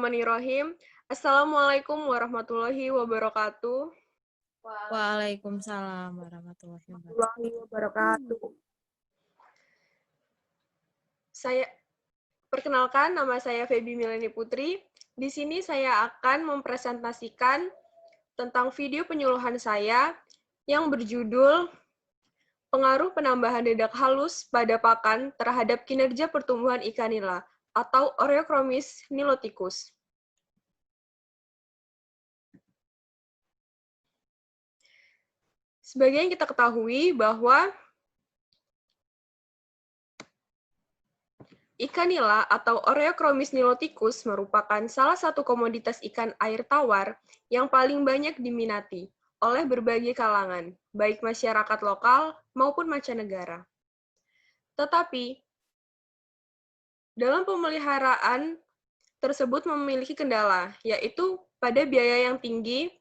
Bismillahirrahmanirrahim. Assalamualaikum warahmatullahi wabarakatuh. Waalaikumsalam warahmatullahi Warahmatullahi wabarakatuh. wabarakatuh. Perkenalkan, nama saya Feby Mileni Putri. Di sini saya akan mempresentasikan tentang video penyuluhan saya yang berjudul Pengaruh penambahan dedak halus pada pakan terhadap kinerja pertumbuhan ikan nila atau Oreochromis niloticus. Sebagian kita ketahui bahwa ikan nila atau Oreochromis niloticus merupakan salah satu komoditas ikan air tawar yang paling banyak diminati oleh berbagai kalangan, baik masyarakat lokal maupun mancanegara. Tetapi, dalam pemeliharaan tersebut memiliki kendala, yaitu pada biaya yang tinggi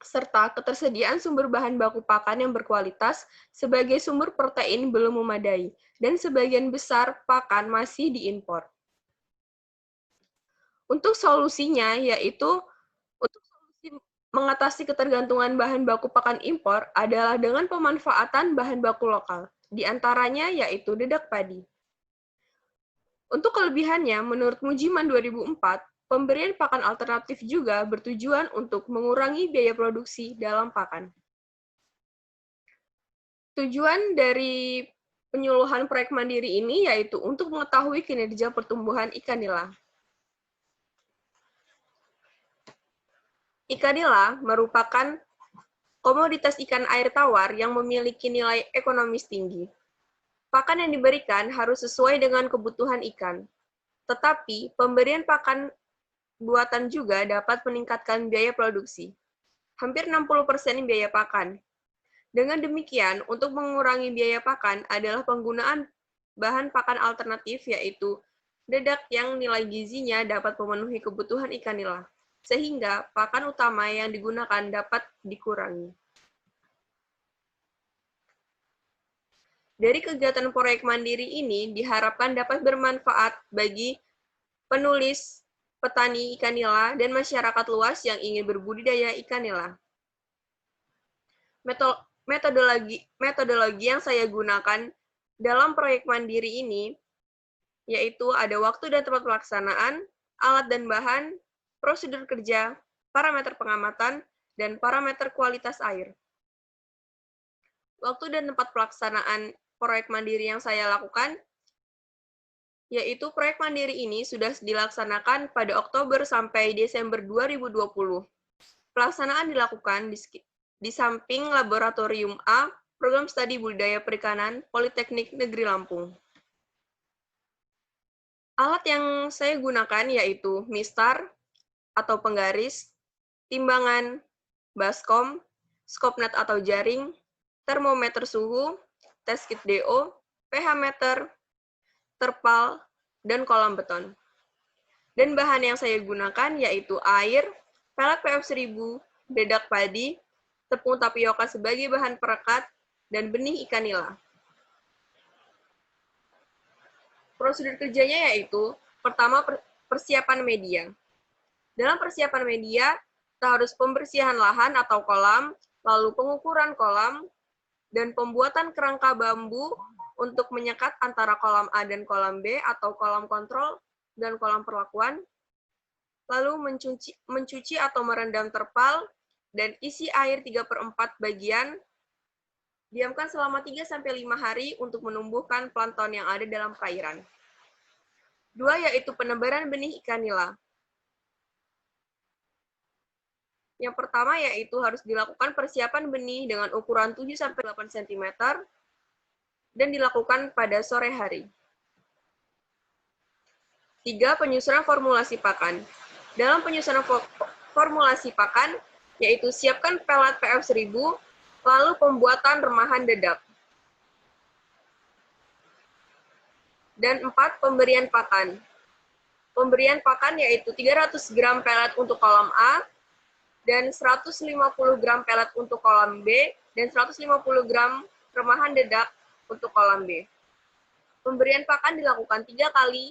serta ketersediaan sumber bahan baku pakan yang berkualitas sebagai sumber protein belum memadai, dan sebagian besar pakan masih diimpor. Untuk solusinya, yaitu untuk solusi mengatasi ketergantungan bahan baku pakan impor adalah dengan pemanfaatan bahan baku lokal, di antaranya yaitu dedak padi. Untuk kelebihannya, menurut Mujiman 2004, pemberian pakan alternatif juga bertujuan untuk mengurangi biaya produksi dalam pakan. Tujuan dari penyuluhan proyek mandiri ini yaitu untuk mengetahui kinerja pertumbuhan ikan nila. Ikan nila merupakan komoditas ikan air tawar yang memiliki nilai ekonomis tinggi. Pakan yang diberikan harus sesuai dengan kebutuhan ikan. Tetapi, pemberian pakan buatan juga dapat meningkatkan biaya produksi. Hampir 60% biaya pakan. Dengan demikian, untuk mengurangi biaya pakan adalah penggunaan bahan pakan alternatif yaitu dedak yang nilai gizinya dapat memenuhi kebutuhan ikan nila, sehingga pakan utama yang digunakan dapat dikurangi. Dari kegiatan proyek mandiri ini diharapkan dapat bermanfaat bagi penulis, petani ikan nila, dan masyarakat luas yang ingin berbudidaya ikan nila. Metodologi yang saya gunakan dalam proyek mandiri ini yaitu ada waktu dan tempat pelaksanaan, alat dan bahan, prosedur kerja, parameter pengamatan, dan parameter kualitas air. Waktu dan tempat pelaksanaan proyek mandiri yang saya lakukan, yaitu proyek mandiri ini sudah dilaksanakan pada Oktober sampai Desember 2020. Pelaksanaan dilakukan di samping Laboratorium A, Program Studi Budidaya Perikanan, Politeknik Negeri Lampung. Alat yang saya gunakan yaitu mistar atau penggaris, timbangan, baskom, skopnet atau jaring, termometer suhu, tes kit DO, pH meter, terpal, dan kolam beton. Dan bahan yang saya gunakan yaitu air, pelet PF1000, dedak padi, tepung tapioka sebagai bahan perekat, dan benih ikan nila. Prosedur kerjanya yaitu, pertama persiapan media. Dalam persiapan media, kita harus pembersihan lahan atau kolam, lalu pengukuran kolam, dan pembuatan kerangka bambu untuk menyekat antara kolam A dan kolam B atau kolam kontrol dan kolam perlakuan, lalu mencuci atau merendam terpal, dan isi air 3/4 bagian, diamkan selama 3-5 hari untuk menumbuhkan plankton yang ada dalam perairan. 2 yaitu penebaran benih ikan nila. Yang pertama yaitu harus dilakukan persiapan benih dengan ukuran 7-8 cm dan dilakukan pada sore hari. 3. Penyusunan formulasi pakan. Dalam penyusunan formulasi pakan, yaitu siapkan pelet PF1000, lalu pembuatan remahan dedak. Dan 4. Pemberian pakan. Pemberian pakan yaitu 300 gram pelet untuk kolam A, dan 150 gram pelet untuk kolam B, dan 150 gram remahan dedak untuk kolam B. Pemberian pakan dilakukan 3 kali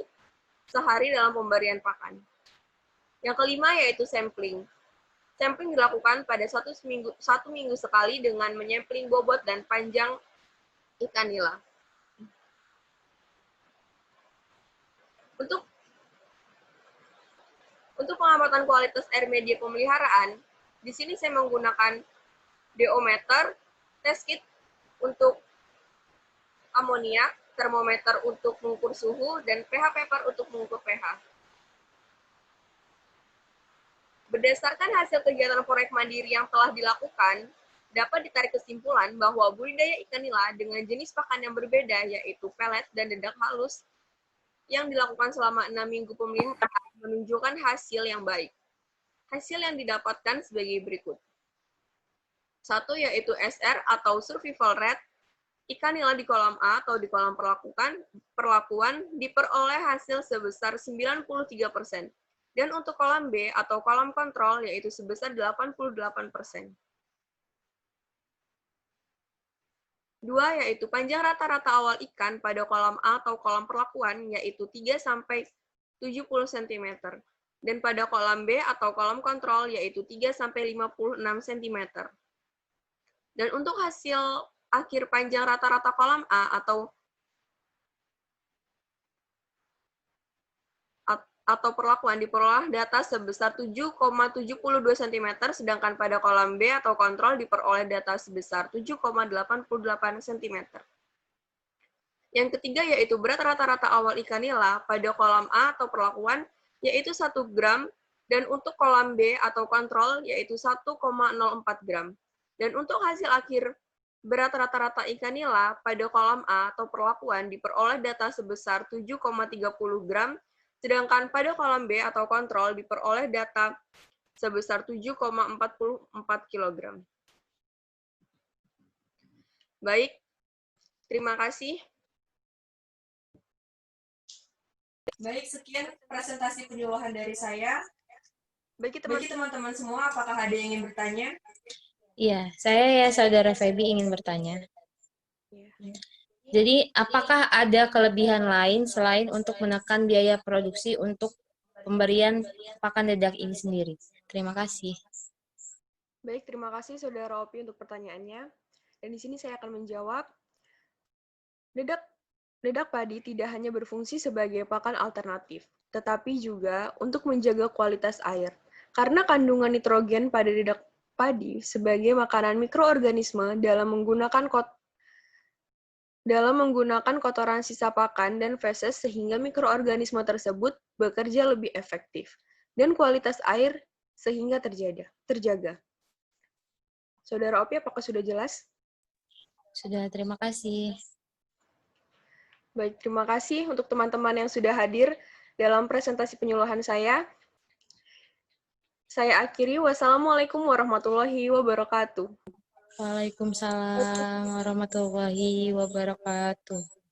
sehari dalam pemberian pakan. Yang kelima yaitu sampling. Sampling dilakukan pada satu minggu sekali dengan menyampling bobot dan panjang ikan nila. Untuk pengamatan kualitas air media pemeliharaan, di sini saya menggunakan deometer, test kit untuk amoniak, termometer untuk mengukur suhu, dan pH paper untuk mengukur pH. Berdasarkan hasil kegiatan forek mandiri yang telah dilakukan, dapat ditarik kesimpulan bahwa budidaya ikan nila dengan jenis pakan yang berbeda, yaitu pelet dan dedak halus, yang dilakukan selama 6 minggu pemeliharaan menunjukkan hasil yang baik. Hasil yang didapatkan sebagai berikut. 1 yaitu SR atau survival rate. Ikan nila di kolam A atau di kolam perlakuan diperoleh hasil sebesar 93%. Dan untuk kolam B atau kolam kontrol yaitu sebesar 88%. 2 yaitu panjang rata-rata awal ikan pada kolam A atau kolam perlakuan yaitu 3-70 cm. Dan pada kolam B atau kolam kontrol yaitu 3-56 cm. Dan untuk hasil akhir panjang rata-rata kolam A atau perlakuan diperoleh data sebesar 7,72 cm, sedangkan pada kolam B atau kontrol diperoleh data sebesar 7,88 cm. Yang ketiga yaitu berat rata-rata awal ikan nila pada kolam A atau perlakuan yaitu 1 gram, dan untuk kolam B atau kontrol yaitu 1,04 gram. Dan untuk hasil akhir berat rata-rata ikan nila pada kolam A atau perlakuan diperoleh data sebesar 7,30 gram, sedangkan pada kolam B atau kontrol diperoleh data sebesar 7,44 kg. Baik, terima kasih. Baik, sekian presentasi penyuluhan dari saya. Bagi teman-teman semua, apakah ada yang ingin bertanya? Iya, saya Saudara Feby ingin bertanya. Jadi, apakah ada kelebihan lain selain untuk menekan biaya produksi untuk pemberian pakan dedak ini sendiri? Terima kasih. Baik, terima kasih Saudara Opi untuk pertanyaannya. Dan di sini saya akan menjawab. Dedak padi tidak hanya berfungsi sebagai pakan alternatif, tetapi juga untuk menjaga kualitas air. Karena kandungan nitrogen pada dedak padi sebagai makanan mikroorganisme dalam menggunakan kotoran sisa pakan dan feses sehingga mikroorganisme tersebut bekerja lebih efektif dan kualitas air sehingga terjaga. Saudara Opi, apakah sudah jelas? Sudah, terima kasih. Baik, terima kasih untuk teman-teman yang sudah hadir dalam presentasi penyuluhan saya. Saya akhiri. Wassalamualaikum warahmatullahi wabarakatuh. Waalaikumsalam warahmatullahi wabarakatuh.